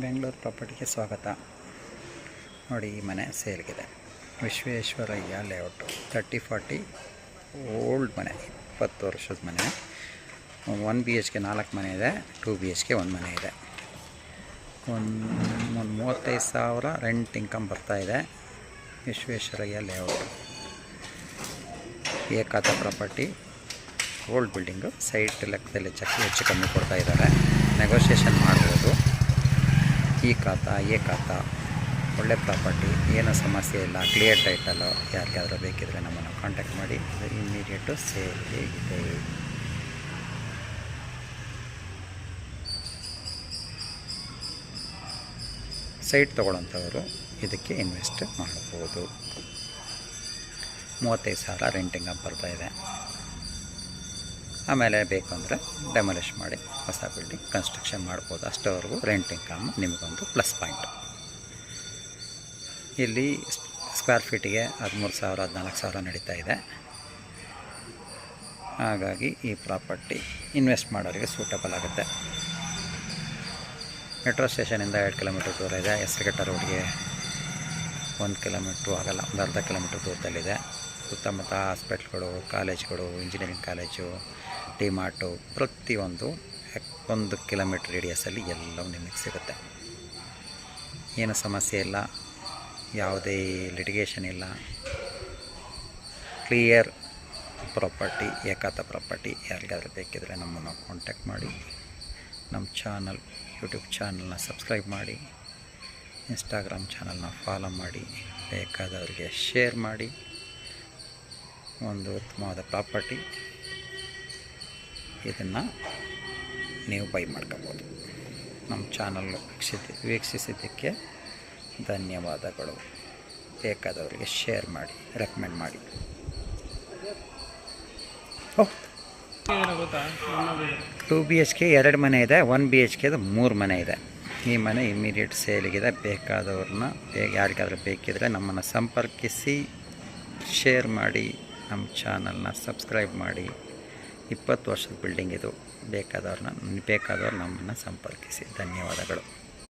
ಬೆಂಗಳೂರು ಪ್ರಾಪರ್ಟಿಗೆ ಸ್ವಾಗತ. ನೋಡಿ, ಈ ಮನೆ ಸೇಲ್ಗಿದೆ. ವಿಶ್ವೇಶ್ವರಯ್ಯ ಲೇಔಟು, 30-40 ಓಲ್ಡ್ ಮನೆ, 20 ವರ್ಷದ ಮನೆ. 1 BHK 4 ಮನೆ ಇದೆ, 2 BHK 1 ಮನೆ ಇದೆ. ಒಂದು 35,000 ರೆಂಟ್ ಇನ್ಕಮ್ ಬರ್ತಾಯಿದೆ. ವಿಶ್ವೇಶ್ವರಯ್ಯ ಲೇಔಟು, ಏಕಾತ ಪ್ರಾಪರ್ಟಿ, ಓಲ್ಡ್ ಬಿಲ್ಡಿಂಗು. ಸೈಟ್ ಲೆಕ್ಕದಲ್ಲಿ ಹೆಚ್ಚು ಕಮ್ಮಿ ಕೊಡ್ತಾ ಇದ್ದಾರೆ. ನೆಗೋಷಿಯೇಷನ್ ಮಾಡ್ಬೋದು. ಈ ಖಾತ ಒಳ್ಳೆ ಪ್ರಾಪರ್ಟಿ, ಏನೂ ಸಮಸ್ಯೆ ಇಲ್ಲ, ಕ್ಲಿಯರ್ ಟೈಟಲು. ಯಾರಿಗಾದ್ರೂ ಬೇಕಿದ್ರೆ ನಮ್ಮನ್ನು ಕಾಂಟ್ಯಾಕ್ಟ್ ಮಾಡಿ. ಇದು ಇಮ್ಮಿಡಿಯೇಟು ಸೇಲ್ಗೆ ಇದೆ. ಸೈಟ್ ತೊಗೊಳ್ಳೋಂಥವರು ಇದಕ್ಕೆ ಇನ್ವೆಸ್ಟ್ ಮಾಡ್ಬೋದು. 35,000 ರೆಂಟಿಂಗ್ ಬರ್ತಾಯಿದೆ. ಆಮೇಲೆ ಬೇಕು ಅಂದರೆ ಡೆಮಾಲಿಷ್ ಮಾಡಿ ಹೊಸ ಬಿಲ್ಡಿಂಗ್ ಕನ್ಸ್ಟ್ರಕ್ಷನ್ ಮಾಡ್ಬೋದು. ಅಷ್ಟವರೆಗೂ ರೆಂಟ್ ಇನ್ಕಮ್ ನಿಮಗೊಂದು ಪ್ಲಸ್ ಪಾಯಿಂಟ್. ಇಲ್ಲಿ ಸ್ಕ್ವೇರ್ ಫೀಟಿಗೆ 13,000 14,000 ನಡೀತಾ ಇದೆ. ಹಾಗಾಗಿ ಈ ಪ್ರಾಪರ್ಟಿ ಇನ್ವೆಸ್ಟ್ ಮಾಡೋರಿಗೆ ಸೂಟಬಲ್ ಆಗುತ್ತೆ. ಮೆಟ್ರೋ ಸ್ಟೇಷನಿಂದ 2 ಕಿಲೋಮೀಟರ್ ದೂರ ಇದೆ. ಹೆಸರುಘಟ್ಟ ರೋಡ್ಗೆ 1 ಕಿಲೋಮೀಟ್ರು ಆಗಲ್ಲ, ಒಂದು ಅರ್ಧ ಕಿಲೋಮೀಟ್ರ್ ದೂರದಲ್ಲಿದೆ. ಸುತ್ತಮುತ್ತ ಹಾಸ್ಪಿಟ್ಲ್ಗಳು, ಕಾಲೇಜ್ಗಳು, ಇಂಜಿನಿಯರಿಂಗ್ ಕಾಲೇಜು, ಡಿಮಾರ್ಟು, ಪ್ರತಿಯೊಂದು 1 ಕಿಲೋಮೀಟ್ರ್ ರೇಡಿಯಸಲ್ಲಿ ಎಲ್ಲವೂ ನಿಮಗೆ ಸಿಗುತ್ತೆ. ಏನು ಸಮಸ್ಯೆ ಇಲ್ಲ, ಯಾವುದೇ ಲಿಟಿಗೇಷನ್ ಇಲ್ಲ. ಕ್ಲಿಯರ್ ಪ್ರಾಪರ್ಟಿ, ಏಕಾತ ಪ್ರಾಪರ್ಟಿ. ಯಾರಿಗಾದ್ರೂ ಬೇಕಿದ್ರೆ ನಮ್ಮನ್ನು ಕಾಂಟ್ಯಾಕ್ಟ್ ಮಾಡಿ. ನಮ್ಮ ಯೂಟ್ಯೂಬ್ ಚಾನಲ್ನ ಸಬ್ಸ್ಕ್ರೈಬ್ ಮಾಡಿ, ಇನ್ಸ್ಟಾಗ್ರಾಮ್ ಚಾನಲ್ನ ಫಾಲೋ ಮಾಡಿ, ಬೇಕಾದವರಿಗೆ ಶೇರ್ ಮಾಡಿ. ಒಂದು ಉತ್ತಮವಾದ ಪ್ರಾಪರ್ಟಿ, ಇದನ್ನು ನೀವು ಬೈ ಮಾಡ್ಕೋಬೋದು. ನಮ್ಮ ಚಾನಲ್ ವೀಕ್ಷಿಸಿದ್ದಕ್ಕೆ ಧನ್ಯವಾದಗಳು. ಬೇಕಾದವರಿಗೆ ಶೇರ್ ಮಾಡಿ, ರೆಕಮೆಂಡ್ ಮಾಡಿ. 2 BHK 2 ಮನೆ ಇದೆ, 1 BHK 3 ಮನೆ ಇದೆ. ಈ ಮನೆ ಇಮ್ಮಿಡಿಯೇಟ್ ಸೇಲಿಗಿದೆ. ಬೇಕಾದವ್ರನ್ನ ಯಾರಿಗಾದ್ರೂ ಬೇಕಿದ್ರೆ ನಮ್ಮನ್ನು ಸಂಪರ್ಕಿಸಿ, ಶೇರ್ ಮಾಡಿ, ನಮ್ಮ ಚಾನಲ್ನ ಸಬ್ಸ್ಕ್ರೈಬ್ ಮಾಡಿ. 20 ವರ್ಷದ ಬಿಲ್ಡಿಂಗ್ ಇದು. ಬೇಕಾದವ್ರು ನಮ್ಮನ್ನು ಸಂಪರ್ಕಿಸಿ. ಧನ್ಯವಾದಗಳು.